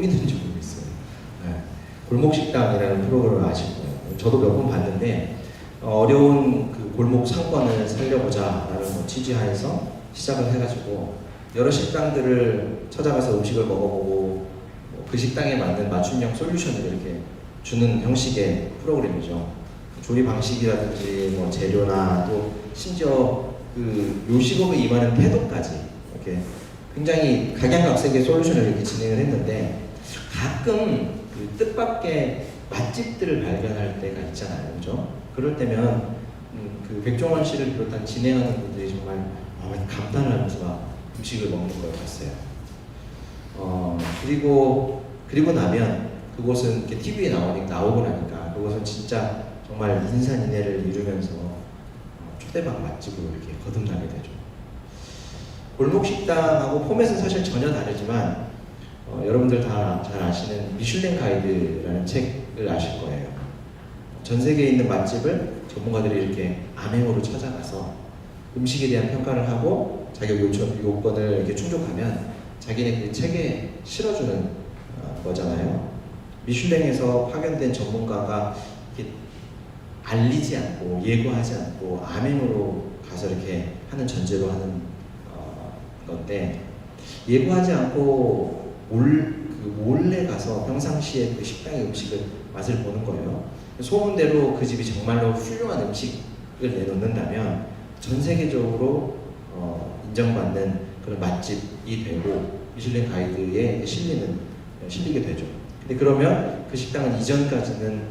있는지 모르겠어요. 네. 골목식당이라는 프로그램을 아실 거예요. 저도 몇 번 봤는데 어려운 그 골목 상권을 살려보자라는 뭐 취지하에서 시작을 해가지고 여러 식당들을 찾아가서 음식을 먹어보고 그 식당에 맞는 맞춤형 솔루션을 이렇게 주는 형식의 프로그램이죠. 조리 방식이라든지 뭐 재료나 또 심지어 그 요식업에 임하는 태도까지 이렇게 굉장히 각양각색의 솔루션을 이렇게 진행을 했는데 가끔 그 뜻밖의 맛집들을 발견할 때가 있잖아요, 그죠? 그럴 때면 그 백종원 씨를 비롯한 진행하는 분들이 정말 감탄을 하면서 막 음식을 먹는 걸 봤어요. 그리고 나면 그곳은 이렇게 TV에 나오고 나니까 그곳은 진짜 정말 인산인해를 이루면서 초대박 맛집으로 이렇게 거듭나게 되죠. 골목식당하고 포맷은 사실 전혀 다르지만 여러분들 다 잘 아시는 미슐랭 가이드라는 책을 아실 거예요. 전 세계에 있는 맛집을 전문가들이 이렇게 암행으로 찾아가서 음식에 대한 평가를 하고 자격 요건을 이렇게 충족하면 자기네 그 책에 실어주는 거잖아요. 미슐랭에서 파견된 전문가가 이렇게 알리지 않고 예고하지 않고 암행으로 가서 이렇게 하는 전제로 하는 건데 예고하지 않고 몰래 가서 평상시에 그 식당의 음식을 맛을 보는 거예요. 소문대로 그 집이 정말로 훌륭한 음식을 내놓는다면 전 세계적으로 인정받는 그런 맛집이 되고 미슐랭 가이드에 실리게 되죠. 근데 그러면 그 식당은 이전까지는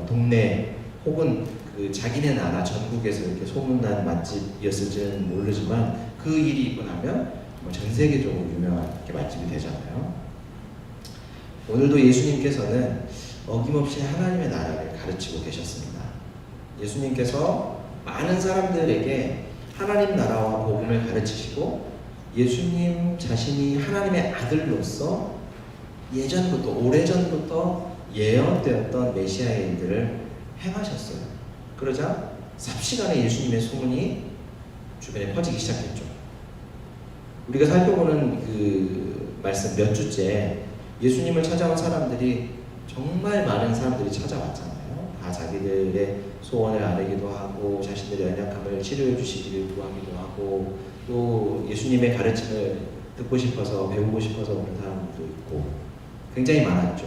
동네 혹은 그 자기네 나라 전국에서 이렇게 소문난 맛집이었을지는 모르지만 그 일이 있고 나면 전 세계적으로 유명한 맛집이 되잖아요. 오늘도 예수님께서는 어김없이 하나님의 나라를 가르치고 계셨습니다. 예수님께서 많은 사람들에게 하나님 나라와 복음을 가르치시고 예수님 자신이 하나님의 아들로서 예전부터 오래전부터 예언되었던 메시아의 일들을 행하셨어요. 그러자 삽시간에 예수님의 소문이 주변에 퍼지기 시작했죠. 우리가 살펴보는 그 말씀 몇 주째 예수님을 찾아온 사람들이 정말 많은 사람들이 찾아왔잖아요. 다 자기들의 소원을 아뢰기도 하고 자신들의 연약함을 치료해 주시기를 구하기도 하고 또 예수님의 가르침을 듣고 싶어서 배우고 싶어서 오는 사람들도 있고 굉장히 많았죠.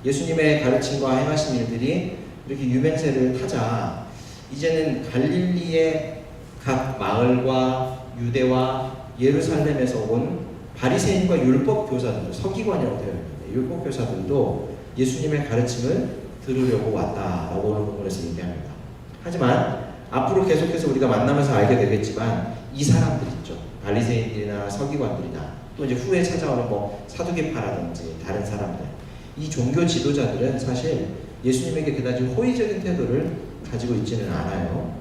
예수님의 가르침과 행하신 일들이 이렇게 유명세를 타자 이제는 갈릴리의 각 마을과 유대와 예루살렘에서 온 바리새인과 율법 교사들, 서기관이라고 되어 있는데 율법 교사들도 예수님의 가르침을 들으려고 왔다라고 오늘 본문에서 얘기합니다. 하지만 앞으로 계속해서 우리가 만나면서 알게 되겠지만 이 사람들 있죠. 바리새인들이나 서기관들이나 또 이제 후에 찾아오는 뭐 사두개파라든지 다른 사람들, 이 종교 지도자들은 사실 예수님에게 그다지 호의적인 태도를 가지고 있지는 않아요.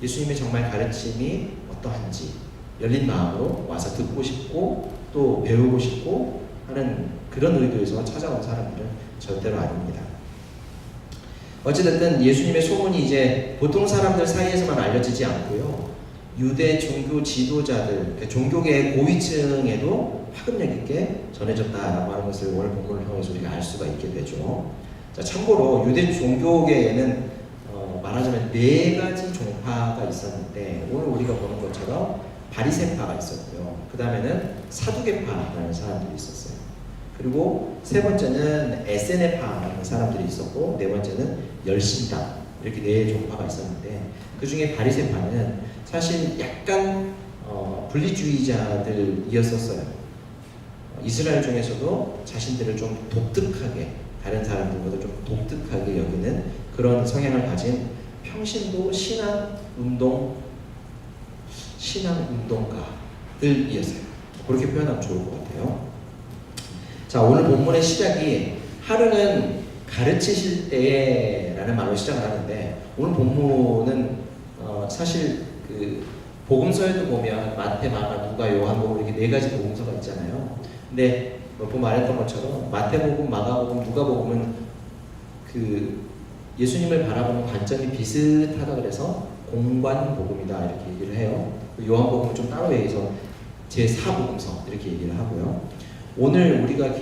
예수님의 정말 가르침이 어떠한지 열린 마음으로 와서 듣고 싶고 또 배우고 싶고 하는 그런 의도에서 찾아온 사람들은 절대로 아닙니다. 어찌됐든 예수님의 소문이 이제 보통 사람들 사이에서만 알려지지 않고요. 유대 종교 지도자들, 종교계의 고위층에도 파급력 있게 전해졌다라고 하는 것을 오늘 본문을 통해서 우리가 알 수가 있게 되죠. 자, 참고로 유대 종교계에는 말하자면 4가지 종파가 있었는데 오늘 우리가 보는 것처럼 바리새파가 있었고요. 그 다음에는 사두개파라는 사람들이 있었어요. 그리고 세 번째는 에세네파라는 사람들이 있었고 네 번째는 열심당, 이렇게 4종파가 있었는데 그 중에 바리새파는 사실 약간 분리주의자들이었었어요. 이스라엘 중에서도 자신들을 좀 독특하게 다른 사람들보다 좀 독특하게 여기는 그런 성향을 가진 평신도 신앙운동가들이었어요. 그렇게 표현하면 좋을 것 같아요. 자, 오늘 본문의 시작이 하루는 가르치실 때라는 말로 시작을 하는데 오늘 본문은 사실 그 복음서에도 보면 마태, 마가, 누가, 요한복음 이렇게 4가지 복음서가 있잖아요. 근데 몇 번 말했던 것처럼 마태복음, 마가복음, 누가복음은 그 예수님을 바라보는 관점이 비슷하다 그래서 공관복음이다 이렇게 얘기를 해요. 요한복음은 좀 따로 얘기해서 제4복음서 이렇게 얘기를 하고요. 오늘 우리가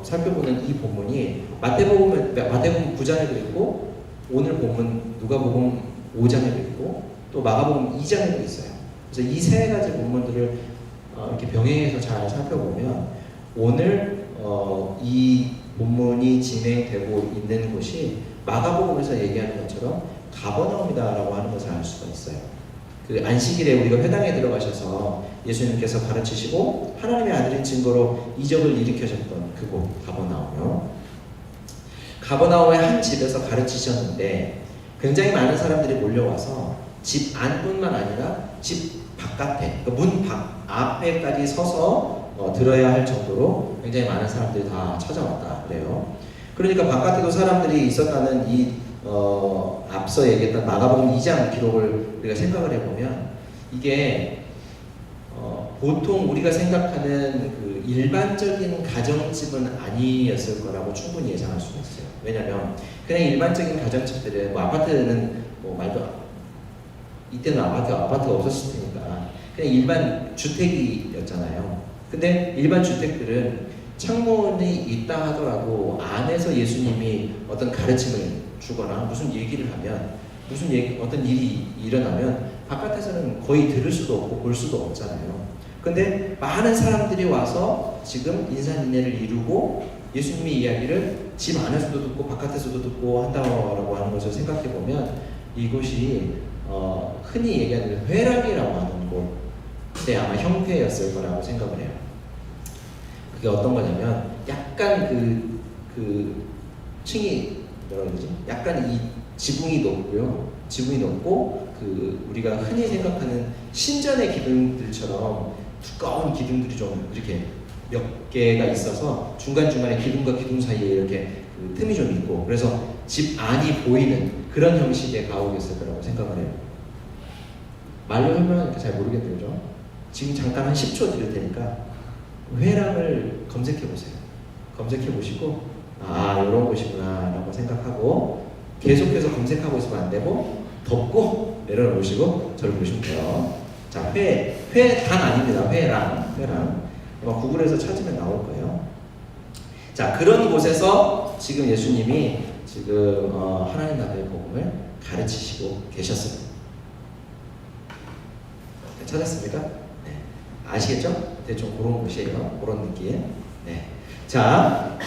살펴보는 이 본문이 마태복음 9장에도 있고 오늘 본문 누가복음 5장에도 있고 또 마가복음 2장에도 있어요. 그래서 이 세 가지 본문들을 이렇게 병행해서 잘 살펴보면 오늘 이 본문이 진행되고 있는 곳이 마가복음에서 얘기하는 것처럼 가버나움이다라고 하는 것을 알 수가 있어요. 그 안식일에 우리가 회당에 들어가셔서 예수님께서 가르치시고 하나님의 아들인 증거로 이적을 일으키셨던 그곳 가버나움이요. 가버나움의 한 집에서 가르치셨는데 굉장히 많은 사람들이 몰려와서 집 안뿐만 아니라 집 바깥에 문 앞에까지 서서 들어야 할 정도로 굉장히 많은 사람들이 다 찾아왔다 그래요. 그러니까 바깥에도 사람들이 있었다는 이 앞서 얘기했던 마가복음 2장 기록을 우리가 생각을 해보면 이게 보통 우리가 생각하는 그 일반적인 가정집은 아니었을 거라고 충분히 예상할 수가 있어요. 왜냐하면 그냥 일반적인 가정집들은 뭐 아파트는 뭐 말도 이때는 아파트가 없었을 테니까 그냥 일반 주택이었잖아요. 근데 일반 주택들은 창문이 있다 하더라도 안에서 예수님이 어떤 가르침을 주거나 무슨 얘기를 하면 어떤 일이 일어나면 바깥에서는 거의 들을 수도 없고 볼 수도 없잖아요. 근데 많은 사람들이 와서 지금 인산인해를 이루고 예수님의 이야기를 집 안에서도 듣고 바깥에서도 듣고 한다고 하는 것을 생각해 보면 이곳이 흔히 얘기하는 회랑이라고 하는 곳의 아마 형태였을 거라고 생각을 해요. 그게 어떤 거냐면 약간 그 층이 뭐라 그러지? 약간 이 지붕이 높고요. 지붕이 높고 그 우리가 흔히 생각하는 신전의 기둥들처럼 두꺼운 기둥들이 좀 이렇게 몇 개가 있어서 중간중간에 기둥과 기둥 사이에 이렇게 그 틈이 좀 있고 그래서 집 안이 보이는 그런 형식의 가옥이었을 거라고 생각을 해요. 말로 설명하니까 잘 모르겠네요. 그죠? 지금 잠깐 한 10초 드릴 테니까 회랑을 검색해 보세요. 검색해 보시고 이런 곳이구나 라고 생각하고 계속해서 검색하고 있으면 안 되고 덮고 내려놓으시고 저를 보시면 돼요. 자, 회당 아닙니다. 회랑. 아마 구글에서 찾으면 나올 거예요. 자, 그런 곳에서 지금 예수님이 지금 하나님 나라의 복음을 가르치시고 계셨어요. 찾았습니까? 네. 아시겠죠? 대충 그런 곳이에요. 그런 느낌. 네. 자,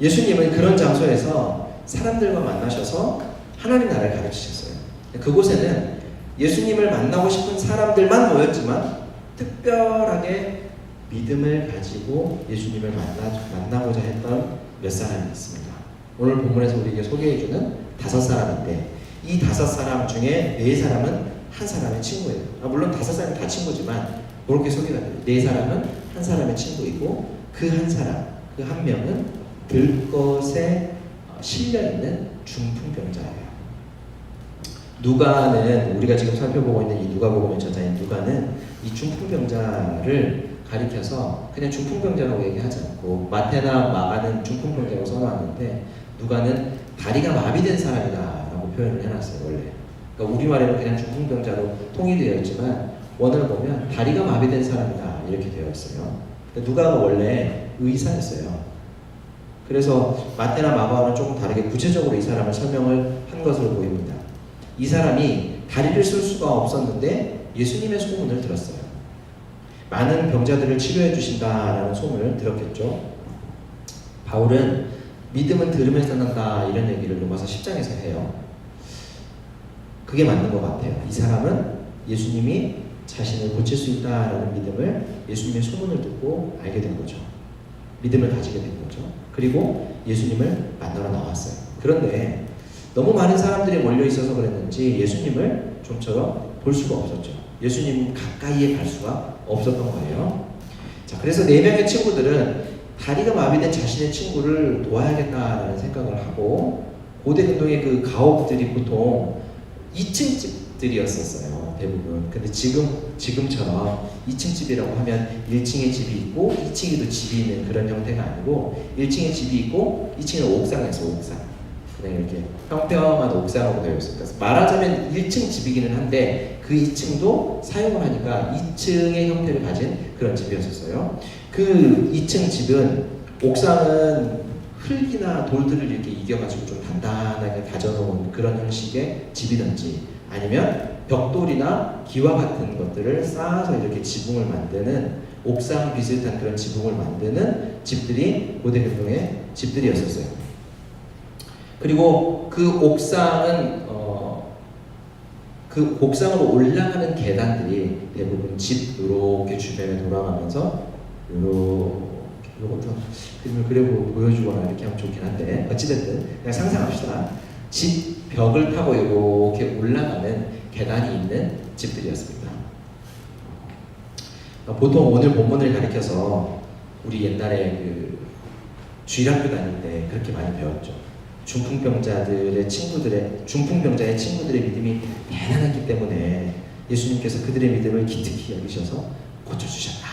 예수님은 그런 장소에서 사람들과 만나셔서 하나님 나라를 가르치셨어요. 그곳에는 예수님을 만나고 싶은 사람들만 모였지만 특별하게 믿음을 가지고 예수님을 만나고자 했던 몇 사람이 있습니다. 오늘 본문에서 우리에게 소개해주는 5사람인데 이 5사람 중에 4사람은 한 사람의 친구예요. 물론 5사람이 다 친구지만 그렇게 소개가 돼요. 4사람은 한 사람의 친구이고 그 한 사람, 그 한 명은 들것에 실려있는 중풍병자예요. 누가는 우리가 지금 살펴보고 있는 이 누가복음의 저자인 누가는 이 중풍병자를 가리켜서 그냥 중풍병자라고 얘기하지 않고 마태나 마가는 중풍병자라고 써놨는데 누가는 다리가 마비된 사람이다라고 표현을 해놨어요. 원래 그러니까 우리말에는 그냥 중풍병자로 통일되어 있지만 원어를 보면 다리가 마비된 사람이다 이렇게 되어 있어요. 누가가 원래 의사였어요. 그래서 마태나 마가와는 조금 다르게 구체적으로 이 사람을 설명을 한 것으로 보입니다. 이 사람이 다리를 쓸 수가 없었는데 예수님의 소문을 들었어요. 많은 병자들을 치료해 주신다라는 소문을 들었겠죠. 바울은 믿음은 들으면서 난다 이런 얘기를 로마서 10장에서 해요. 그게 맞는 것 같아요. 이 사람은 예수님이 자신을 고칠 수 있다라는 믿음을 예수님의 소문을 듣고 알게 된 거죠. 믿음을 가지게 된 거죠. 그리고 예수님을 만나러 나왔어요. 그런데 너무 많은 사람들이 몰려 있어서 그랬는지 예수님을 좀처럼 볼 수가 없었죠. 예수님 가까이에 갈 수가 없었던 거예요. 자, 그래서 4명의 친구들은 다리가 마비된 자신의 친구를 도와야겠다라는 생각을 하고 고대 근동의 그 가옥들이 보통 2층 집들이었었어요. 대부분. 근데 지금처럼 2층 집이라고 하면 1층에 집이 있고 2층에도 집이 있는 그런 형태가 아니고 1층에 집이 있고 2층에는 옥상에서 옥상. 그냥 이렇게 평평한 옥상으로 되어 있습니다. 말하자면 1층 집이기는 한데 그 2층도 사용을 하니까 2층의 형태를 가진 그런 집이었었어요. 그 2층 집은 옥상은 흙이나 돌들을 이렇게 이겨가지고 좀 단단하게 다져놓은 그런 형식의 집이든지 아니면 벽돌이나 기와 같은 것들을 쌓아서 이렇게 지붕을 만드는 옥상 비슷한 그런 지붕을 만드는 집들이 고대 교동의 집들이었었어요. 그리고 그 옥상으로 올라가는 계단들이 대부분 집 이렇게 주변에 돌아가면서 요것도 그림을 그려보고 보여주거나 이렇게 하면 좋긴 한데 어찌됐든 그냥 상상합시다. 집 벽을 타고 이렇게 올라가는 계단이 있는 집들이었습니다. 보통 오늘 본문을 가리켜서 우리 옛날에 그 주일학교 다닐 때 그렇게 많이 배웠죠. 중풍병자의 친구들의 믿음이 대단했기 때문에 예수님께서 그들의 믿음을 기특히 여기셔서 고쳐주셨다.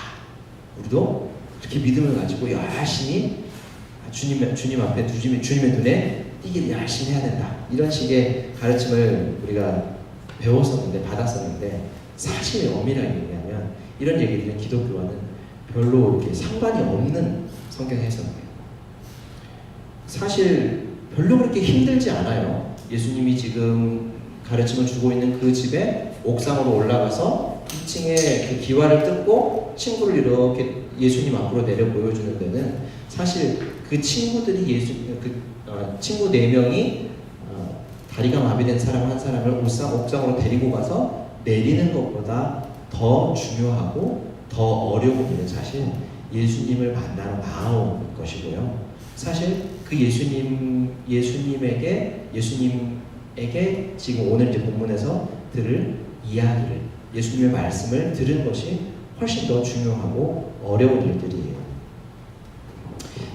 우리도 그렇게 믿음을 가지고 열심히 주님 앞에 주님의 눈에 띄기를 열심히 해야 된다. 이런 식의 가르침을 우리가 배웠었는데 받았었는데 사실 엄밀하게 얘기하면 이런 얘기들은 기독교와는 별로 이렇게 상관이 없는 성경 해석이에요. 사실 별로 그렇게 힘들지 않아요. 예수님이 지금 가르침을 주고 있는 그 집에 옥상으로 올라가서 2층에 그 기와를 뜯고 친구를 이렇게 예수님 앞으로 내려 보여주는 데는 사실 그 친구들이 친구 4명이 다리가 마비된 사람 한 사람을 옥상으로 데리고 가서 내리는 것보다 더 중요하고 더 어려운 일은 사실 예수님을 만나러 나온 것이고요. 사실 그 예수님에게 지금 오늘 이제 본문에서 들을 이야기를 예수님의 말씀을 들은 것이 훨씬 더 중요하고 어려운 일들이에요.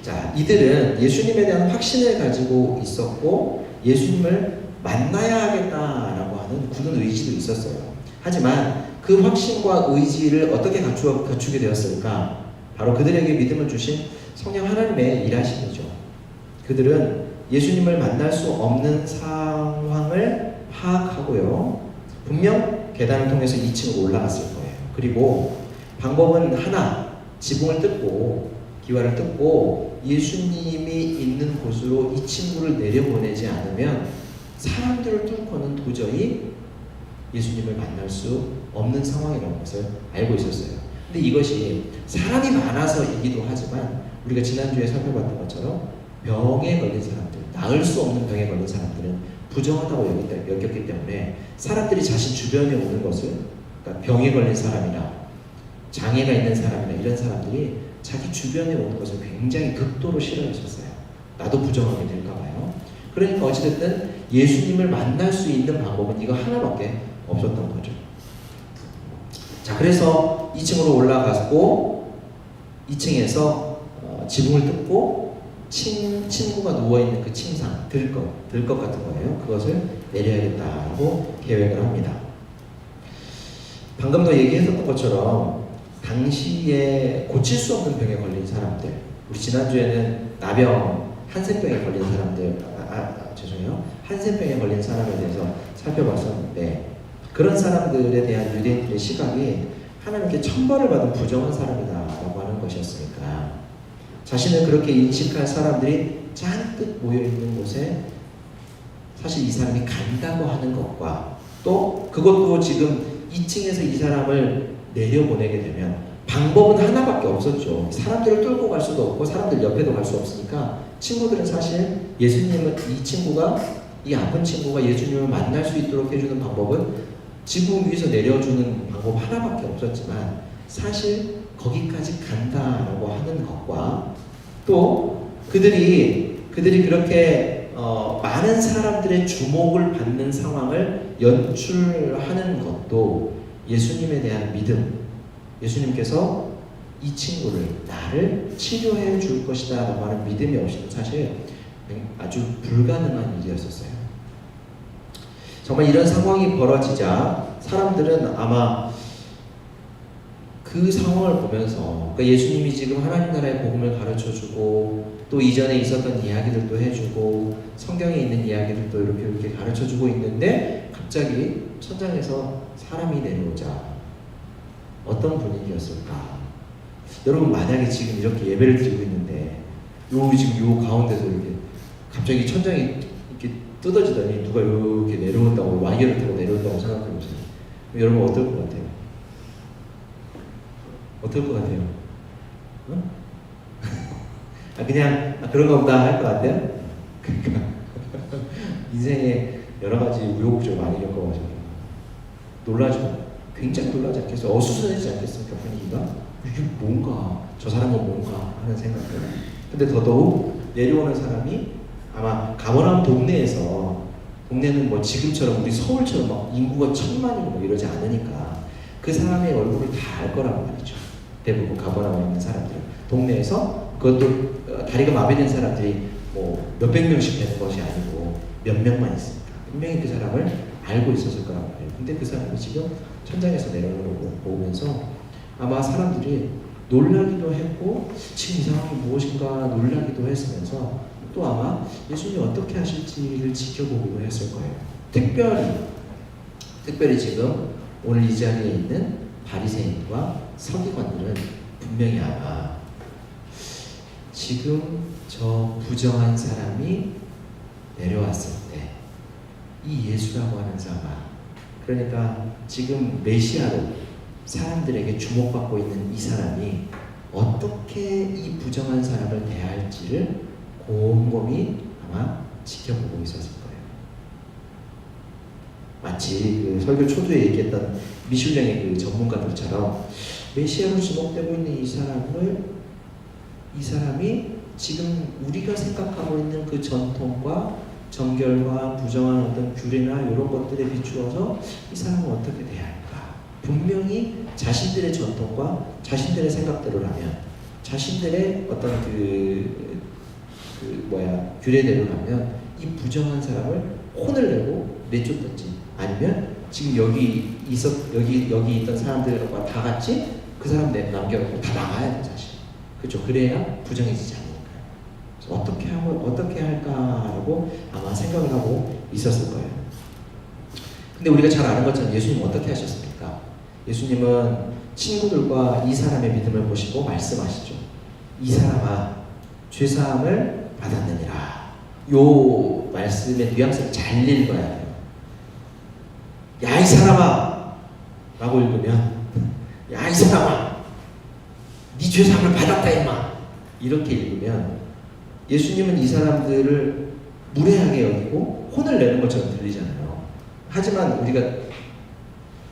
자, 이들은 예수님에 대한 확신을 가지고 있었고 예수님을 만나야 하겠다라고 하는 굳은 의지도 있었어요. 하지만 그 확신과 의지를 어떻게 갖추게 되었을까? 바로 그들에게 믿음을 주신 성령 하나님의 일하심이죠. 그들은 예수님을 만날 수 없는 상황을 파악하고요. 분명 계단을 통해서 2층으로 올라갔을 거예요. 그리고 방법은 하나, 지붕을 뜯고 기와를 뜯고 예수님이 있는 곳으로 이 친구를 내려보내지 않으면 사람들을 뚫고는 도저히 예수님을 만날 수 없는 상황이라는 것을 알고 있었어요. 근데 이것이 사람이 많아서이기도 하지만 우리가 지난주에 살펴봤던 것처럼 병에 걸린 사람들, 나을 수 없는 병에 걸린 사람들은 부정하다고 여겼기 때문에 사람들이 자신 주변에 오는 것을, 그러니까 병에 걸린 사람이나 장애가 있는 사람이나 이런 사람들이 자기 주변에 오는 것을 굉장히 극도로 싫어했었어요. 나도 부정하게 될까 봐요. 그러니까 어찌됐든 예수님을 만날 수 있는 방법은 이거 하나밖에 없었던 거죠. 자, 그래서 2층으로 올라갔고 2층에서 지붕을 뜯고 친구가 누워있는 그 침상, 들것 같은 거예요. 그것을 내려야겠다고 계획을 합니다. 방금도 얘기했었던 것처럼 당시에 고칠 수 없는 병에 걸린 사람들, 우리 지난주에는 나병, 한센병에 걸린 사람들, 한센병에 걸린 사람에 대해서 살펴봤었는데 그런 사람들에 대한 유대인들의 시각이 하나님께 천벌을 받은 부정한 사람이다라고 하는 것이었으니까 자신을 그렇게 인식할 사람들이 잔뜩 모여있는 곳에 사실 이 사람이 간다고 하는 것과 또 그것도 지금 2층에서 이 사람을 내려보내게 되면 방법은 하나밖에 없었죠. 사람들을 뚫고 갈 수도 없고 사람들 옆에도 갈 수 없으니까 친구들은 사실 이 아픈 친구가 예수님을 만날 수 있도록 해주는 방법은 지붕 위에서 내려주는 방법 하나밖에 없었지만 사실 거기까지 간다라고 하는 것과 또 그들이 그렇게 많은 사람들의 주목을 받는 상황을 연출하는 것도 예수님에 대한 믿음, 예수님께서 이 친구를 나를 치료해 줄 것이다 라고 하는 믿음이 없이는 사실 아주 불가능한 일이었었어요. 정말 이런 상황이 벌어지자 사람들은 아마 그 상황을 보면서 그러니까 예수님이 지금 하나님 나라의 복음을 가르쳐주고 또 이전에 있었던 이야기들도 해주고 성경에 있는 이야기들도 이렇게 가르쳐주고 있는데 갑자기 천장에서 사람이 내려오자 어떤 분위기였을까? 여러분 만약에 지금 이렇게 예배를 드리고 있는데 지금 요 가운데서 이렇게 갑자기 천장이 이렇게 뜯어지더니 누가 이렇게 내려온다고 와이어를 타고 내려온다고 생각해보세요. 여러분 어떨 것 같아요? 어떨 것 같아요? 어? 그냥 그런가 보다 할 것 같아요? 그러니까 인생에 여러 가지 우여곡절 많이 겪어가지고 놀라죠. 굉장히 놀라지 않겠어요? 어수선하지 않겠습니까? 분위기가 이게 뭔가 저 사람은 뭔가 하는 생각들. 근데 더더욱 내려오는 사람이 아마 가버나움 동네는 뭐 지금처럼 우리 서울처럼 막 인구가 1000만이고 뭐 이러지 않으니까 그 사람의 얼굴을 다 알 거란 말이죠. 대부분 가버나움에 있는 사람들은 동네에서 그것도 다리가 마비된 사람들이 뭐 몇백 명씩 되는 것이 아니고 몇 명만 있으니까 분명히 그 사람을 알고 있었을 거란 말이에요. 근데 그 사람이 지금 천장에서 내려오는 걸 보면서 아마 사람들이 놀라기도 했고 지금 이 상황이 무엇인가 놀라기도 했으면서 또 아마 예수님이 어떻게 하실지를 지켜보기도 했을 거예요. 특별히 지금 오늘 이 자리에 있는 바리새인과 서기관들은 분명히 아마 지금 저 부정한 사람이 내려왔을 때 이 예수라고 하는 자가 그러니까 지금 메시아로 사람들에게 주목받고 있는 이 사람이 어떻게 이 부정한 사람을 대할지를 곰곰이 아마 지켜보고 있었을 거예요. 마치 그 설교 초두에 얘기했던 미슐랭의 그 전문가들처럼 메시아로 지목되고 있는 이 사람이 지금 우리가 생각하고 있는 그 전통과 정결과 부정한 어떤 규례나 이런 것들에 비추어서 이 사람은 어떻게 대할까? 분명히 자신들의 전통과 자신들의 생각대로라면 자신들의 어떤 규례대로라면 이 부정한 사람을 혼을 내고 내쫓든지 아니면 지금 여기 있던 사람들과 다 같이 그 사람 남겨놓고 다 나가야 돼 사실. 그렇죠? 그래야 부정해지지 않으니까요. 어떻게 할까라고 아마 생각을 하고 있었을 거예요. 근데 우리가 잘 아는 것처럼 예수님은 어떻게 하셨습니까? 예수님은 친구들과 이 사람의 믿음을 보시고 말씀하시죠. 이 사람아 죄사함을 받았느니라. 요 말씀의 뉘앙스를 잘 읽어야 돼요. 야 이 사람아 라고 읽으면 야 이 사람아 네 죄사함을 받았다 임마 이렇게 읽으면 예수님은 이 사람들을 무례하게 여기고 혼을 내는 것처럼 들리잖아요. 하지만 우리가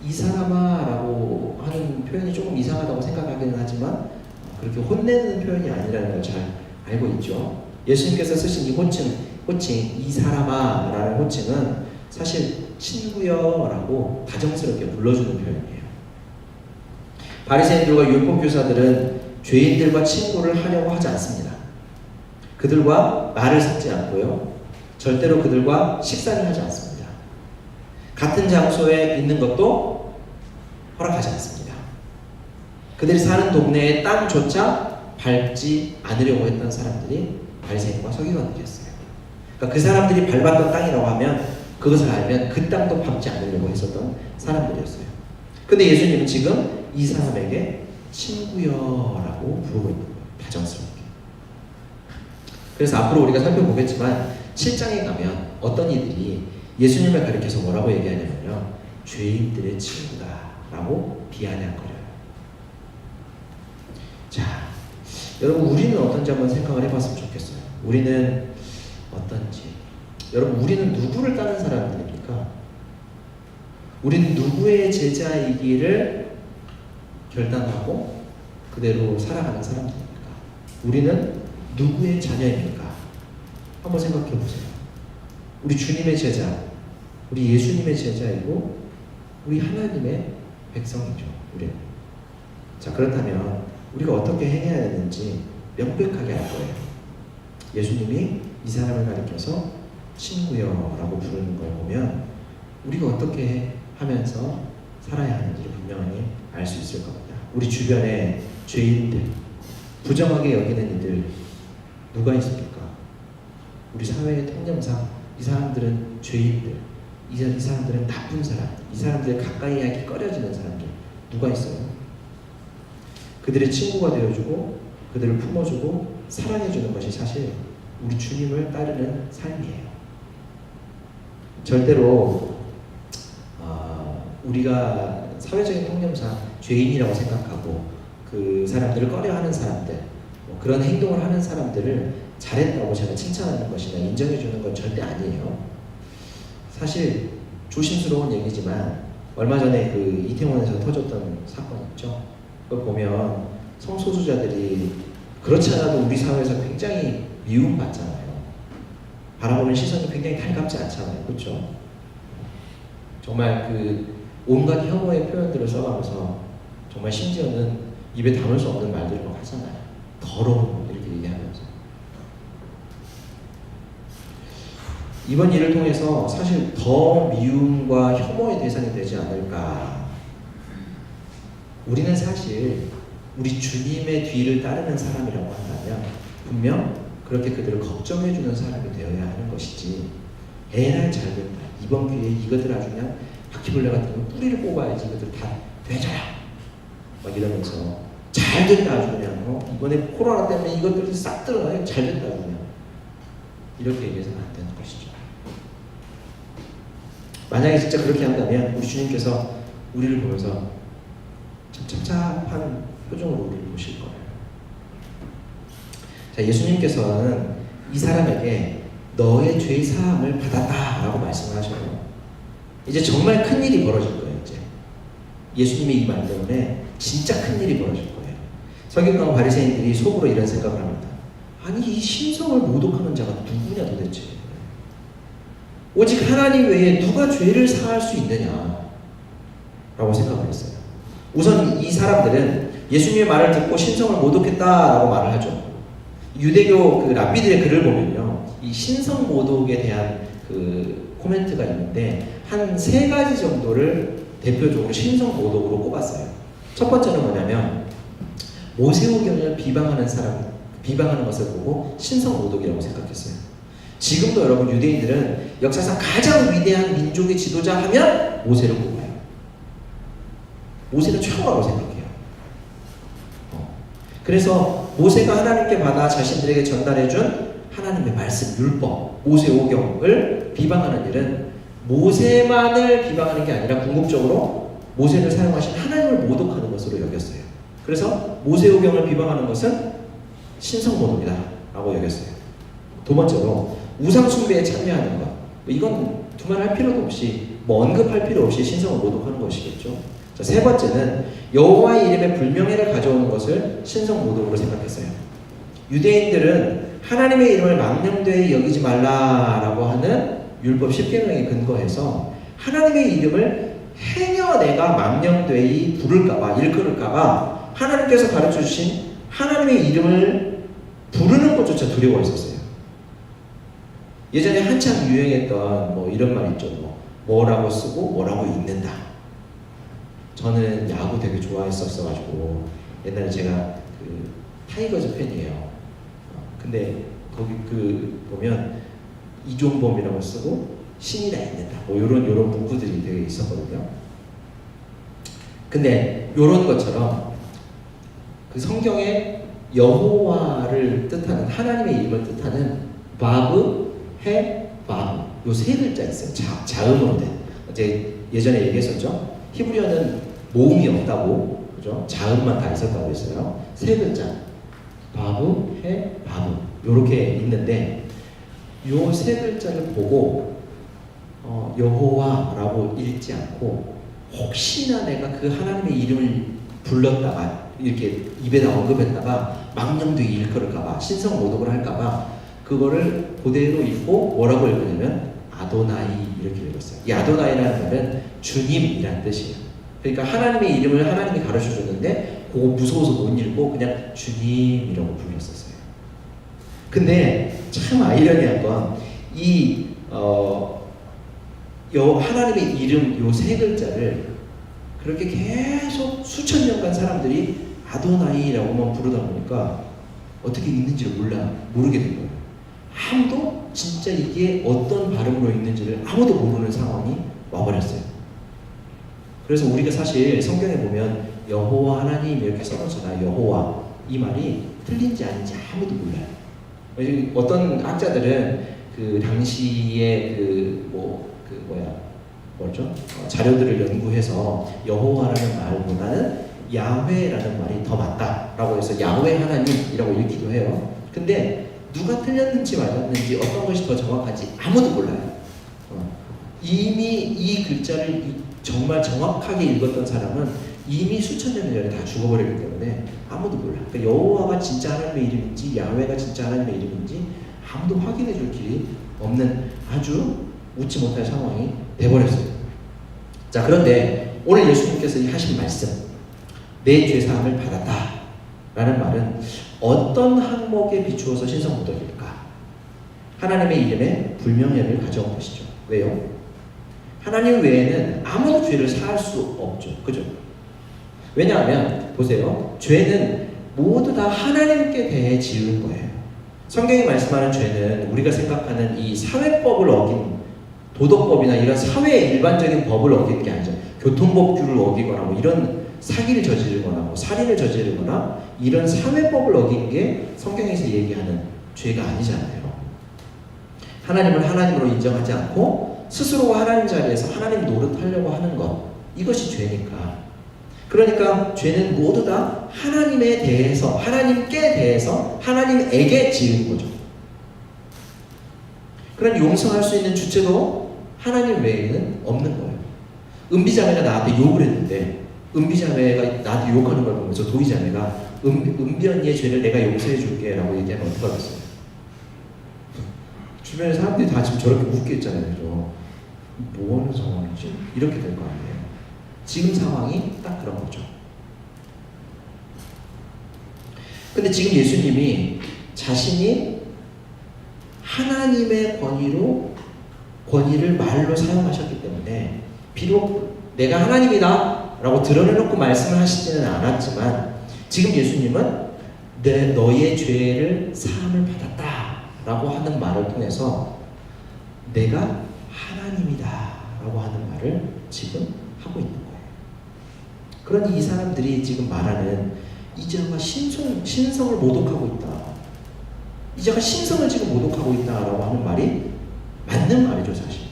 이 사람아 라고 하는 표현이 조금 이상하다고 생각하기는 하지만 그렇게 혼내는 표현이 아니라는 걸 잘 알고 있죠. 예수님께서 쓰신 이 호칭 이 사람아 라는 호칭은 사실 친구여 라고 다정스럽게 불러주는 표현이에요. 바리새인들과 율법교사들은 죄인들과 친구를 하려고 하지 않습니다. 그들과 말을 섞지 않고요. 절대로 그들과 식사를 하지 않습니다. 같은 장소에 있는 것도 허락하지 않습니다. 그들이 사는 동네의 땅조차 밟지 않으려고 했던 사람들이 바리새인과 서기관들이었어요. 그러니까 그 사람들이 밟았던 땅이라고 하면 그것을 알면 그 땅도 밟지 않으려고 했었던 사람들이었어요. 근데 예수님은 지금 이 사람에게 친구여라고 부르고 있는 거예요. 다정스럽게. 그래서 앞으로 우리가 살펴보겠지만 7장에 가면 어떤 이들이 예수님을 가리켜서 뭐라고 얘기하냐면요. 죄인들의 친구다라고 비아냥거려요. 자, 여러분 우리는 어떤지 한번 생각을 해봤으면 좋겠어요. 우리는 어떤지. 여러분 우리는 누구를 따른 사람들입니까? 우리는 누구의 제자이기를 결단하고 그대로 살아가는 사람들입니까? 우리는 누구의 자녀입니까? 한번 생각해 보세요. 우리 주님의 제자, 우리 예수님의 제자이고 우리 하나님의 백성이죠. 우리는. 자, 그렇다면 우리가 어떻게 행해야 되는지 명백하게 알 거예요. 예수님이 이 사람을 가리켜서 친구여라고 부르는 걸 보면 우리가 어떻게 하면서 살아야 하는지를 분명히 알 수 있을 겁니다. 우리 주변에 죄인들, 부정하게 여기는 이들 누가 있습니까? 우리 사회의 통념상 이 사람들은 죄인들, 이 사람들은 나쁜 사람, 이 사람들 가까이 하기 꺼려지는 사람들 누가 있어요? 그들의 친구가 되어주고 그들을 품어주고 사랑해주는 것이 사실 우리 주님을 따르는 삶이에요. 절대로 우리가 사회적인 통념상 죄인이라고 생각하고 그 사람들을 꺼려하는 사람들, 그런 행동을 하는 사람들을 잘했다고 제가 칭찬하는 것이나 인정해주는 건 절대 아니에요. 사실 조심스러운 얘기지만 얼마 전에 그 이태원에서 터졌던 사건 있죠. 그걸 보면 성소수자들이 그렇지 않아도 우리 사회에서 굉장히 미움받잖아요. 바라보는 시선이 굉장히 달갑지 않잖아요. 그렇죠? 정말 그 온갖 혐오의 표현들을 써가면서 정말 심지어는 입에 담을 수 없는 말들을 막 하잖아요. 더러운 이렇게 얘기하면서. 이번 일을 통해서 사실 더 미움과 혐오의 대상이 되지 않을까. 우리는 사실 우리 주님의 뒤를 따르는 사람이라고 한다면 분명 그렇게 그들을 걱정해주는 사람이 되어야 하는 것이지, 에라이 잘됐다, 이번 기회에 이것들 아주 그냥 바퀴벌레 같은 거 뿌리를 뽑아야지 이것들 다 되져라 막 이러면서 잘됐다 아주 그냥 이번에 코로나 때문에 이것들이 싹 들어가요. 잘됐다 아주 그냥 이렇게 얘기해서는 안 되는 것이죠. 만약에 진짜 그렇게 한다면 우리 주님께서 우리를 보면서 참 찹찹한 표정으로 우리를 보실 거예요. 자, 예수님께서는 이 사람에게 너의 죄 사함을 받았다라고 말씀하셔요. 이제 정말 큰 일이 벌어질 거예요. 이제 예수님의 이 말 때문에 진짜 큰 일이 벌어질 거예요. 서기관과 바리새인들이 속으로 이런 생각을 합니다. 아니 이 신성을 모독하는 자가 누구냐 도대체. 오직 하나님 외에 누가 죄를 사할 수 있느냐 라고 생각을 했어요. 우선 이 사람들은 예수님의 말을 듣고 신성을 모독했다라고 말을 하죠. 유대교 그 랍비들의 글을 보면요, 이 신성 모독에 대한 그 코멘트가 있는데 한 3가지 정도를 대표적으로 신성 모독으로 꼽았어요. 첫 번째는 뭐냐면 모세오경을 비방하는 것을 보고 신성 모독이라고 생각했어요. 지금도 여러분 유대인들은 역사상 가장 위대한 민족의 지도자 하면 모세를 꼽아요. 모세는 최고라고 생각해요. 그래서 모세가 하나님께 받아 자신들에게 전달해준 하나님의 말씀, 율법, 모세오경을 비방하는 일은 모세만을 비방하는 게 아니라 궁극적으로 모세를 사용하신 하나님을 모독하는 것으로 여겼어요. 그래서 모세오경을 비방하는 것은 신성모독이다 라고 여겼어요. 두 번째로 우상숭배에 참여하는 것, 이건 두말할 필요도 없이 언급할 필요 없이 신성을 모독하는 것이겠죠. 자, 세 번째는 여호와의 이름에 불명예를 가져오는 것을 신성모독으로 생각했어요. 유대인들은 하나님의 이름을 망령되이 여기지 말라라고 하는 율법 10계명에 근거해서 하나님의 이름을 행여 내가 망령되이 부를까봐, 일컬을까봐 하나님께서 가르쳐주신 하나님의 이름을 부르는 것조차 두려워했었어요. 예전에 한참 유행했던 이런 말 있죠. 뭐라고 쓰고 뭐라고 읽는다. 저는 야구 되게 좋아했었어가지고 옛날에 제가 그 타이거즈 팬이에요. 근데 거기 보면 이종범이라고 쓰고 신이라 읽는다. 요런 문구들이 되게 있었거든요. 근데 요런 것처럼 그 성경에 여호와를 뜻하는 하나님의 이름을 뜻하는 바브, 해, 바브 요 3글자 있어요. 자음으로 된. 어제 예전에 얘기했었죠. 히브리어는 모음이 없다고, 그죠? 자음만 다 있었다고 했어요. 3글자. 바브, 해, 바브. 요렇게 있는데 요 3글자를 보고 여호와라고 읽지 않고 혹시나 내가 그 하나님의 이름을 불렀다가 이렇게 입에다 언급했다가 망령되이 일컬을까봐 신성 모독을 할까봐 그거를 그대로 읽고 뭐라고 읽으냐면 아도나이 이렇게 읽었어요. 이 아도나이라는 말은 주님이라는 뜻이에요. 그러니까 하나님의 이름을 하나님이 가르쳐줬는데 그거 무서워서 못 읽고 그냥 주님이라고 불렀었어요. 근데 참 아이러니한 건 이 하나님의 이름 요 3글자를 그렇게 계속 수천 년간 사람들이 아도나이라고만 부르다 보니까 어떻게 읽는지를 모르게 된 거예요. 아무도 진짜 이게 어떤 발음으로 읽는지를 아무도 모르는 상황이 와버렸어요. 그래서 우리가 사실 성경에 보면 여호와 하나님 이렇게 써놓잖아요. 여호와 이 말이 틀린지 아닌지 아무도 몰라요. 어떤 학자들은 그 당시에 자료들을 연구해서 여호와라는 말보다는 야훼라는 말이 더 맞다라고 해서 야훼 하나님이라고 읽기도 해요. 근데 누가 틀렸는지 맞았는지 어떤 것이 더 정확한지 아무도 몰라요. 이미 이 글자를 정말 정확하게 읽었던 사람은 이미 수천 년 전에 다 죽어버렸기 때문에 아무도 몰라요. 그러니까 여호와가 진짜 하나님의 이름인지 야훼가 진짜 하나님의 이름인지 아무도 확인해 줄 길이 없는 아주 웃지 못할 상황이 돼버렸어요. 자, 그런데 오늘 예수님께서 하신 말씀, 내 죄사함을 받았다 라는 말은 어떤 항목에 비추어서 신성모독일까? 하나님의 이름에 불명예를 가져온 것이죠. 왜요? 하나님 외에는 아무도 죄를 사할 수 없죠. 그죠? 왜냐하면 보세요. 죄는 모두 다 하나님께 대해 지은 거예요. 성경이 말씀하는 죄는 우리가 생각하는 이 사회법을 어긴 도덕법이나 이런 사회의 일반적인 법을 어긴 게 아니죠. 교통법규를 어기거나 뭐 이런 사기를 저지르거나 뭐 살인을 저지르거나 이런 사회법을 어긴 게 성경에서 얘기하는 죄가 아니잖아요. 하나님을 하나님으로 인정하지 않고 스스로가 하나님 자리에서 하나님 노릇하려고 하는 것, 이것이 죄니까. 그러니까 죄는 모두 다 하나님에 대해서, 하나님께 대해서 하나님에게 지은 거죠. 그런 용서할 수 있는 주체도 하나님 외에는 없는 거예요. 은비자매가 나한테 욕을 했는데 은비자매가 나한테 욕하는 걸 보면서 도희자매가 은비 언니의 죄를 내가 용서해 줄게 라고 얘기하면 어떡하겠어요? 주변에 사람들이 다 지금 저렇게 웃겠잖아요. 그죠? 뭐 하는 상황이지? 이렇게 될 거 아니에요. 지금 상황이 딱 그런 거죠. 근데 지금 예수님이 자신이 하나님의 권위를 말로 사용하셨기 때문에 비록 내가 하나님이다 라고 드러내놓고 말씀을 하시지는 않았지만 지금 예수님은 너의 죄를 사함을 받았다 라고 하는 말을 통해서 내가 하나님이다 라고 하는 말을 지금 하고 있는 거예요. 그러니 이 사람들이 지금 말하는 이제가 신성을 모독하고 있다, 이제가 신성을 지금 모독하고 있다라고 하는 말이 맞는 말이죠. 사실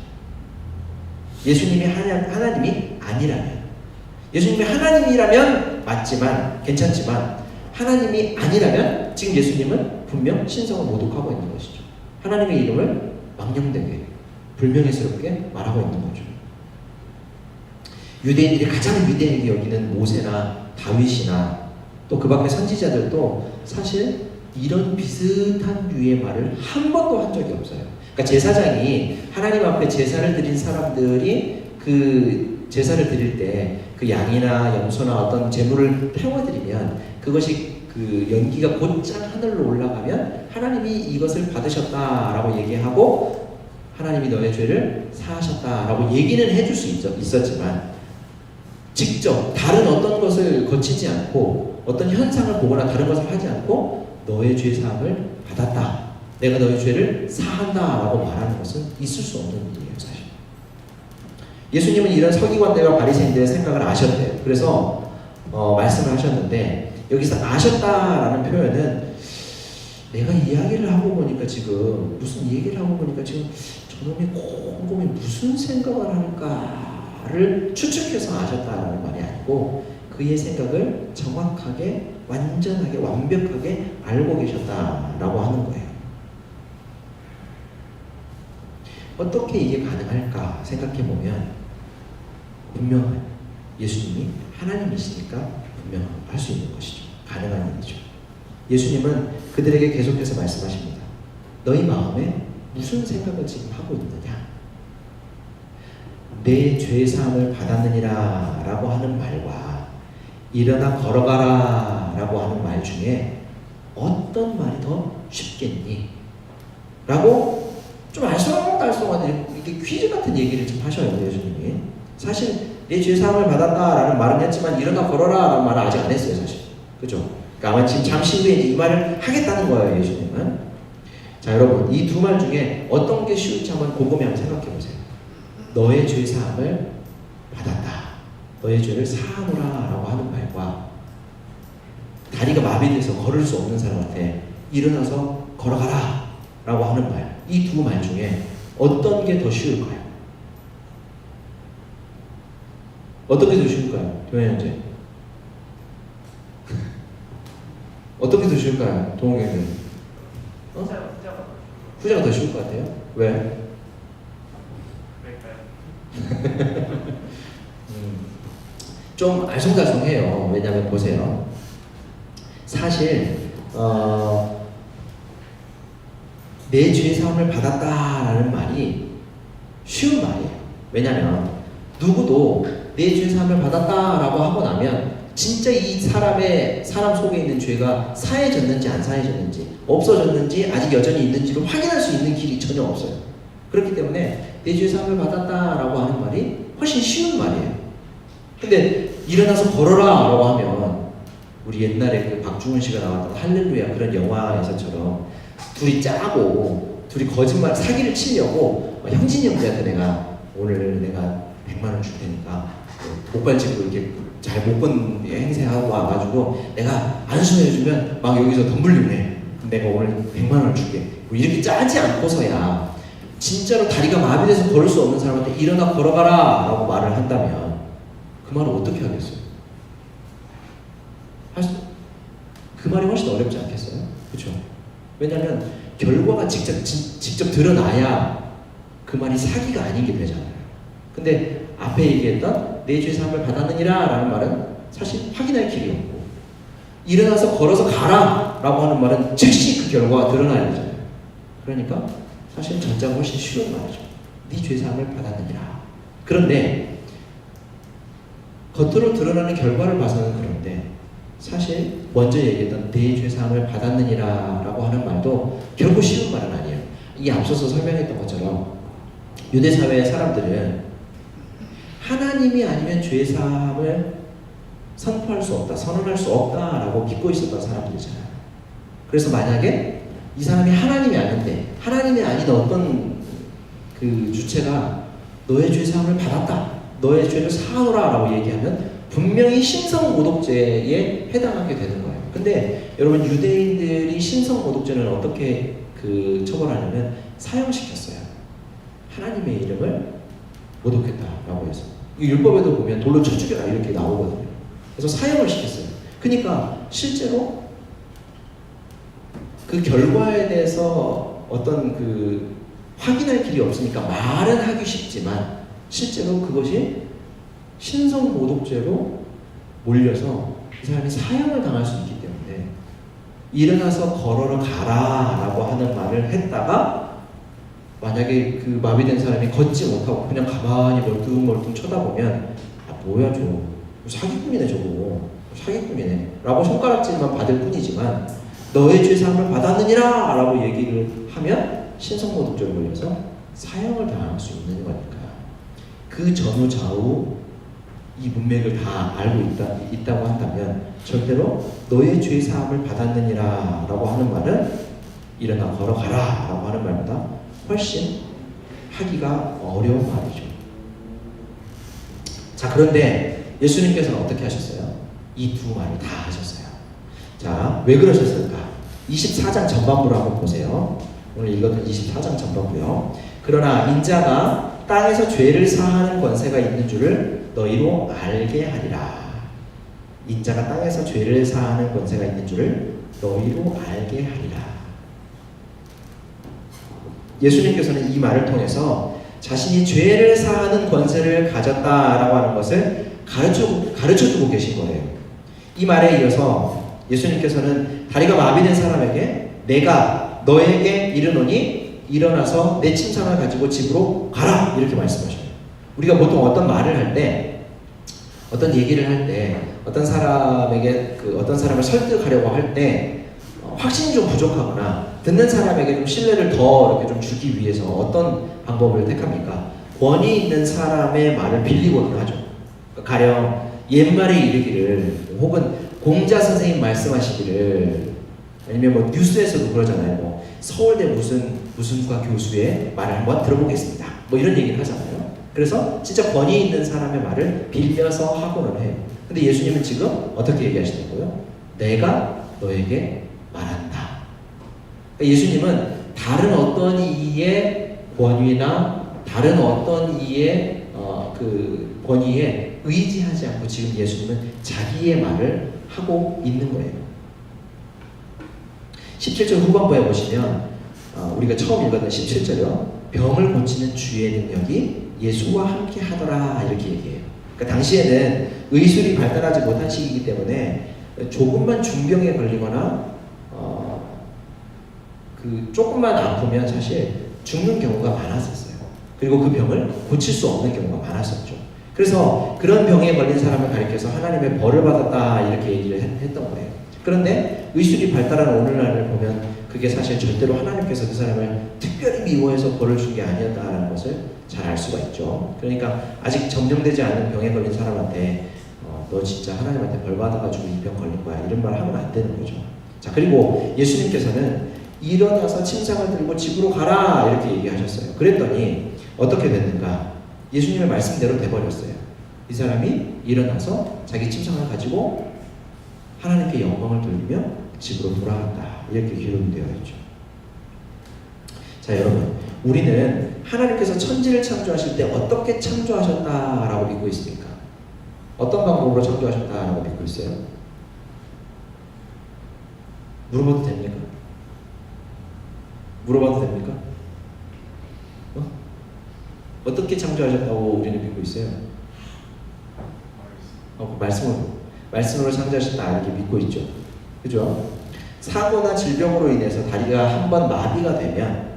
예수님이 하나님이 아니라면, 예수님이 하나님이라면 맞지만 괜찮지만 하나님이 아니라면 지금 예수님은 분명 신성을 모독하고 있는 것이죠. 하나님의 이름을 망령되게 불명예스럽게 말하고 있는 거죠. 유대인들이 가장 위대하게 여기는 모세나 다윗이나 또 그 밖의 선지자들도 사실 이런 비슷한 류의 말을 한 번도 한 적이 없어요. 그러니까 제사장이 하나님 앞에 제사를 드린 사람들이 그 제사를 드릴 때 그 양이나 염소나 어떤 제물을 태워드리면 그것이 그 연기가 곧장 하늘로 올라가면 하나님이 이것을 받으셨다라고 얘기하고 하나님이 너의 죄를 사하셨다라고 얘기는 해줄 수 있었지만 직접 다른 어떤 것을 거치지 않고 어떤 현상을 보거나 다른 것을 하지 않고 너의 죄 사함을 받았다, 내가 너의 죄를 사한다 라고 말하는 것은 있을 수 없는 일이에요. 사실 예수님은 이런 서기관들과 바리새인들의 생각을 아셨대요. 그래서 말씀을 하셨는데 여기서 아셨다라는 표현은 내가 이야기를 하고 보니까 지금 무슨 얘기를 하고 보니까 지금 저놈이 곰곰이 무슨 생각을 할까를 추측해서 아셨다라는 말이 아니고 그의 생각을 정확하게 완전하게 완벽하게 알고 계셨다라고 하는 거예요. 어떻게 이게 가능할까 생각해보면 분명한 예수님이 하나님이시니까 분명한 할 수 있는 것이죠. 가능한 일이죠. 예수님은 그들에게 계속해서 말씀하십니다. 너희 마음에 무슨 생각을 지금 하고 있느냐? 내 죄사함을 받았느니라 라고 하는 말과 일어나 걸어가라 라고 하는 말 중에 어떤 말이 더 쉽겠니? 라고 좀 알쏭달쏭한 이렇게 퀴즈 같은 얘기를 좀 하셔요. 예수님이. 사실 내 죄 사함을 받았다라는 말은 했지만 일어나 걸어라라는 말은 아직 안 했어요, 사실. 그죠? 그러니까 아마 지금 잠시 후에 이 말을 하겠다는 거예요, 예수님은. 자, 여러분, 이 두 말 중에 어떤 게 쉬울지 한번 곰곰이 한번 생각해 보세요. 너의 죄 사함을 받았다, 너의 죄를 사하노라라고 하는 말과 다리가 마비돼서 걸을 수 없는 사람한테 일어나서 걸어가라 라고 하는 말, 이 두 말 중에 어떤 게 더 쉬울까요? 어떤 게 더 쉬울까요? 교회현재 어떤 게 더 쉬울까요? 동호경님 후자가 더 쉬울 것 같아요? 왜? 좀 알쏭달쏭해요. 왜냐하면 보세요. 사실 내 죄 사함을 받았다라는 말이 쉬운 말이에요. 왜냐하면 누구도 내 죄 사함을 받았다라고 하고 나면 진짜 이 사람 속에 있는 죄가 사해졌는지 안 사해졌는지, 없어졌는지 아직 여전히 있는지를 확인할 수 있는 길이 전혀 없어요. 그렇기 때문에 내 죄 사함을 받았다라고 하는 말이 훨씬 쉬운 말이에요. 근데 일어나서 걸어라라고 하면 우리 옛날에 그 박중훈 씨가 나왔던 할렐루야 그런 영화에서처럼 둘이 짜고 둘이 거짓말 사기를 치려고 형진이 형제한테 오늘 내가 100만 원 줄 테니까 목발치고 이렇게 잘 못 본 행세하고 와가지고 내가 안수해주면 막 여기서 돈 불리네. 내가 오늘 100만 원을 줄게. 뭐 이렇게 짜지 않고서야 진짜로 다리가 마비돼서 걸을 수 없는 사람한테 일어나 걸어가라 라고 말을 한다면 그 말을 어떻게 하겠어요? 그 말이 훨씬 어렵지 않겠어요? 그렇죠? 왜냐하면 결과가 직접 드러나야 그 말이 사기가 아니게 되잖아요. 근데 앞에 얘기했던 내 죄 사함을 받았느니라 라는 말은 사실 확인할 길이 없고, 일어나서 걸어서 가라 라고 하는 말은 즉시 그 결과가 드러나야 되잖아요. 그러니까 사실 전자가 훨씬 쉬운 말이죠. 네 죄 사함을 받았느니라. 그런데 겉으로 드러나는 결과를 봐서는 그런데 사실 먼저 얘기했던 내 죄 사함을 받았느니라 라고 하는 말도 결코 쉬운 말은 아니에요. 이 앞서서 설명했던 것처럼 유대사회의 사람들은 하나님이 아니면 죄 사함을 선포할 수 없다, 선언할 수 없다라고 믿고 있었던 사람들이잖아요. 그래서 만약에 이 사람이 하나님이 아닌데 하나님이 아닌 어떤 그 주체가 너의 죄 사함을 받았다, 너의 죄를 사하노라라고 얘기하면 분명히 신성모독죄에 해당하게 되는 거예요. 근데 여러분, 유대인들이 신성모독죄는 어떻게 처벌하냐면 사형시켰어요. 하나님의 이름을 모독했다라고 해서 이 율법에도 보면 돌로 쳐 죽여라 이렇게 나오거든요. 그래서 사형을 시켰어요. 그러니까 실제로 그 결과에 대해서 어떤 확인할 길이 없으니까 말은 하기 쉽지만 실제로 그것이 신성모독죄로 몰려서 이 사람이 사형을 당할 수 있기 때문에 일어나서 걸어러 가라 라고 하는 말을 했다가 만약에 그 마비된 사람이 걷지 못하고 그냥 가만히 멀뚱멀뚱 쳐다보면 뭐야 저거 사기꾼이네, 저거 사기꾼이네 라고 손가락질만 받을 뿐이지만 너의 죄 사함을 받았느니라 라고 얘기를 하면 신성모독죄로 몰려서 사형을 당할 수 있는 거니까 그 전후 좌우 이 문맥을 다 알고 있다고 한다면 절대로 너의 죄 사함을 받았느니라 라고 하는 말은 일어나 걸어가라 라고 하는 말보다 훨씬 하기가 어려운 말이죠. 자, 그런데 예수님께서는 어떻게 하셨어요? 이 두 말을 다 하셨어요. 자, 왜 그러셨을까? 24장 전반부를 한번 보세요. 오늘 읽었던 24장 전반부요. 그러나 인자가 땅에서 죄를 사하는 권세가 있는 줄을 너희로 알게 하리라. 인자가 땅에서 죄를 사하는 권세가 있는 줄을 너희로 알게 하리라. 예수님께서는 이 말을 통해서 자신이 죄를 사하는 권세를 가졌다라고 하는 것을 가르쳐주고 계신 거예요. 이 말에 이어서 예수님께서는 다리가 마비된 사람에게 내가 너에게 이르노니 일어나서 내 침상을 가지고 집으로 가라 이렇게 말씀하셔요. 우리가 보통 어떤 말을 할 때, 어떤 얘기를 할 때, 어떤 사람에게 어떤 사람을 설득하려고 할 때 확신이 좀 부족하거나 듣는 사람에게 좀 신뢰를 더 이렇게 좀 주기 위해서 어떤 방법을 택합니까? 권위 있는 사람의 말을 빌리고는 하죠. 가령 옛말에 이르기를, 혹은 공자 선생님 말씀하시기를, 아니면 뭐 뉴스에서도 그러잖아요. 뭐 서울대 무슨과 교수의 말을 한번 들어보겠습니다. 뭐 이런 얘기를 하잖아요. 그래서 진짜 권위 있는 사람의 말을 빌려서 하고는 해요. 근데 예수님은 지금 어떻게 얘기하시냐고요? 내가 너에게 말한다. 그러니까 예수님은 다른 어떤 이의 권위나 다른 어떤 이의 그 권위에 의지하지 않고 지금 예수님은 자기의 말을 하고 있는 거예요. 17절 후반부에 보시면 우리가 처음 읽었던 17절이요. 병을 고치는 주의 능력이 예수와 함께 하더라 이렇게 얘기해요. 그러니까 당시에는 의술이 발달하지 못한 시기이기 때문에 조금만 중병에 걸리거나 그 조금만 아프면 사실 죽는 경우가 많았었어요. 그리고 그 병을 고칠 수 없는 경우가 많았었죠. 그래서 그런 병에 걸린 사람을 가리켜서 하나님의 벌을 받았다 이렇게 얘기를 했던 거예요. 그런데 의술이 발달한 오늘날을 보면 그게 사실 절대로 하나님께서 그 사람을 특별히 미워해서 벌을 준 게 아니었다라는 것을 잘 알 수가 있죠. 그러니까 아직 점령되지 않은 병에 걸린 사람한테 너 진짜 하나님한테 벌 받아가지고 이 병 걸린 거야 이런 말 하면 안 되는 거죠. 자, 그리고 예수님께서는 일어나서 침상을 들고 집으로 가라 이렇게 얘기하셨어요. 그랬더니 어떻게 됐는가? 예수님의 말씀대로 돼버렸어요. 이 사람이 일어나서 자기 침상을 가지고 하나님께 영광을 돌리며 집으로 돌아간다 이렇게 기록되어 있죠. 자, 여러분, 우리는 하나님께서 천지를 창조하실 때 어떻게 창조하셨다라고 믿고 있습니까? 어떤 방법으로 창조하셨다라고 믿고 있어요? 물어봐도 됩니까? 물어봐도 됩니까? 어떻게 창조하셨다고 우리는 믿고 있어요? 말씀으로 창조하셨다 이렇게 믿고 있죠. 그죠? 사고나 질병으로 인해서 다리가 한번 마비가 되면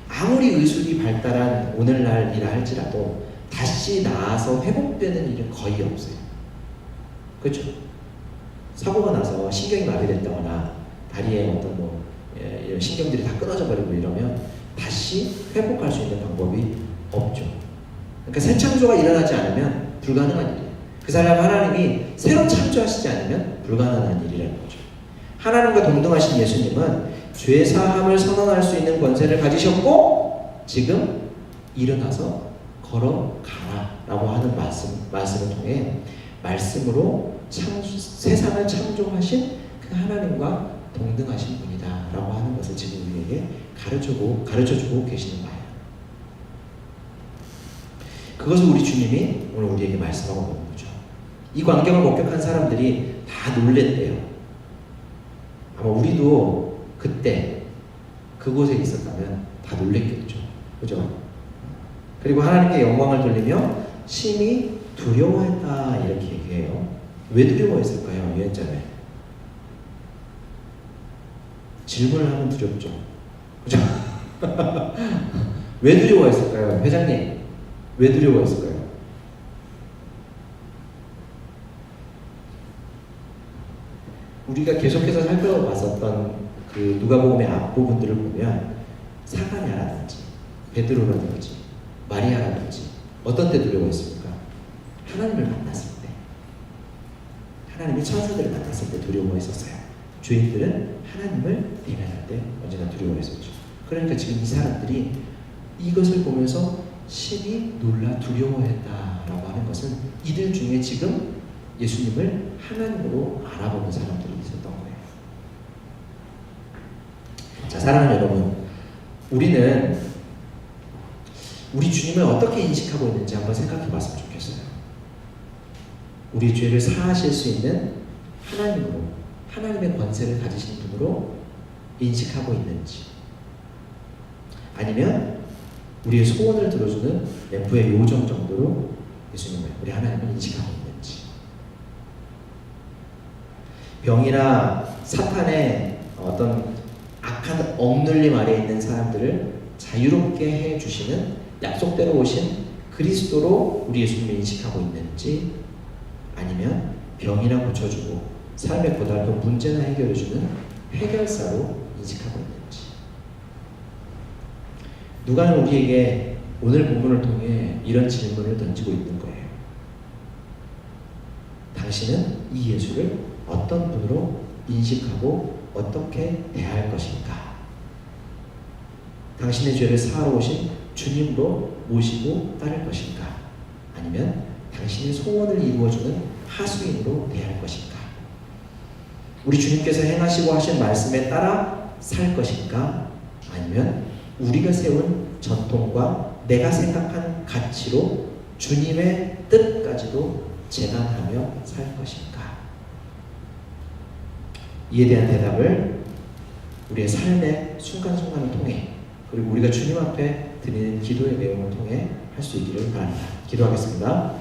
아무리 의술이 발달한 오늘날이라 할지라도 다시 나아서 회복되는 일은 거의 없어요. 그렇죠? 사고가 나서 신경이 마비됐다거나 다리에 어떤 이런 신경들이 다 끊어져 버리고 이러면 다시 회복할 수 있는 방법이 없죠. 그러니까 새 창조가 일어나지 않으면 불가능한 일이에요. 그 사람 하나님이 새로 창조하시지 않으면 불가능한 일이라는 거죠. 하나님과 동등하신 예수님은 죄 사함을 선언할 수 있는 권세를 가지셨고 지금 일어나서 걸어가라라고 하는 말씀을 통해 말씀으로 세상을 창조하신 그 하나님과 동등하신 분이다라고 하는 것을 지금 우리에게 가르쳐주고 계시는 거예요. 그것을 우리 주님이 오늘 우리에게 말씀하고 있는 거죠. 이 광경을 목격한 사람들이 다 놀랬대요. 아마 우리도 그때 그곳에 있었다면 다 놀랬겠죠. 그죠? 그리고 하나님께 영광을 돌리며 심히 두려워했다 이렇게 얘기해요. 왜 두려워했을까요? 유언자매 질문을 하면 두렵죠. 그죠? 왜 두려워했을까요? 회장님 왜 두려워했을까요? 우리가 계속해서 살펴봤었던 그 누가복음의 앞부분들을 보면 사가랴라든지 베드로라든지 마리아라든지 어떤 때 두려워했습니까? 하나님을 만났을 때, 하나님의 천사들을 만났을 때 두려워했었어요. 죄인들은 하나님을 대면할 때 언제나 두려워했었죠. 그러니까 지금 이 사람들이 이것을 보면서 심히 놀라 두려워했다라고 하는 것은 이들 중에 지금 예수님을 하나님으로 알아보는 사람들이 있었던 거예요. 자, 사랑하는 여러분, 우리는 우리 주님을 어떻게 인식하고 있는지 한번 생각해 봤으면 좋겠어요. 우리 죄를 사하실 수 있는 하나님으로, 하나님의 권세를 가지신 분으로 인식하고 있는지, 아니면 우리의 소원을 들어주는 램프의 요정 정도로 예수님을, 우리 하나님을 인식하고 있는지, 병이나 사탄의 어떤 악한 억눌림 아래에 있는 사람들을 자유롭게 해주시는 약속대로 오신 그리스도로 우리 예수님을 인식하고 있는지, 아니면 병이나 고쳐주고 삶의 고달픈 문제나 해결해주는 해결사로 인식하고 있는지. 누가는 우리에게 오늘 본문을 통해 이런 질문을 던지고 있는 거예요. 당신은 이 예수를 어떤 분으로 인식하고 어떻게 대할 것인가? 당신의 죄를 사하러 오신 주님으로 모시고 따를 것인가? 아니면 당신의 소원을 이루어주는 하수인으로 대할 것인가? 우리 주님께서 행하시고 하신 말씀에 따라 살 것인가? 아니면 우리가 세운 전통과 내가 생각한 가치로 주님의 뜻까지도 재단하며 살 것인가? 이에 대한 대답을 우리의 삶의 순간순간을 통해, 그리고 우리가 주님 앞에 드리는 기도의 내용을 통해 할 수 있기를 바랍니다. 기도하겠습니다.